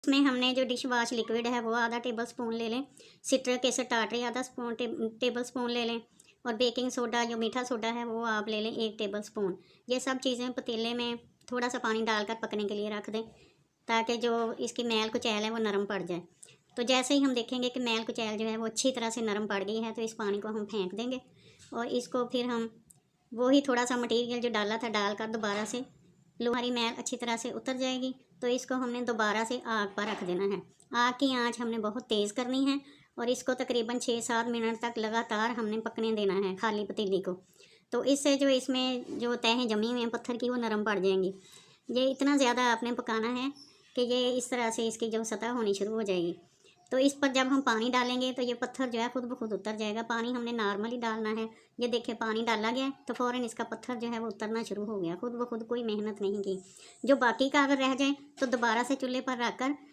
इसमें हमने जो डिश वॉश लिक्विड है वो आधा टेबल स्पून ले लें, सिट्रिक एसिड टाटरी आधा टेबल स्पून ले लें, और बेकिंग सोडा जो मीठा सोडा है वो आप ले लें 1 टेबल स्पून। ये सब चीज़ें पतीले में थोड़ा सा पानी डालकर पकने के लिए रख दें, ताकि जो इसकी मैल कुचैल है वो नरम पड़ जाए। तो जैसे ही हम देखेंगे कि मैल कुचैल जो है वो अच्छी तरह से नरम पड़ गई है, तो इस पानी को हम फेंक देंगे और इसको फिर हम वही थोड़ा सा मटीरियल जो डाला था डालकर दोबारा से हमारी मैल अच्छी तरह से उतर जाएगी। तो इसको हमने दोबारा से आग पर रख देना है। आग की आंच हमने बहुत तेज़ करनी है और इसको तकरीबन 6-7 मिनट तक लगातार हमने पकने देना है खाली पतीली को। तो इससे जो इसमें जो तहें जमी हुई हैं पत्थर की वो नरम पड़ जाएंगी। ये इतना ज़्यादा आपने पकाना है कि ये इस तरह से इसकी जो सतह होनी शुरू हो जाएगी। तो इस पर जब हम पानी डालेंगे तो ये पत्थर जो है खुद ब खुद उतर जाएगा। पानी हमने नॉर्मली डालना है। ये देखिए पानी डाला गया तो फ़ौरन इसका पत्थर जो है वो उतरना शुरू हो गया, खुद ब खुद, कोई मेहनत नहीं की। जो बाकी का अगर रह जाए तो दोबारा से चूल्हे पर रख कर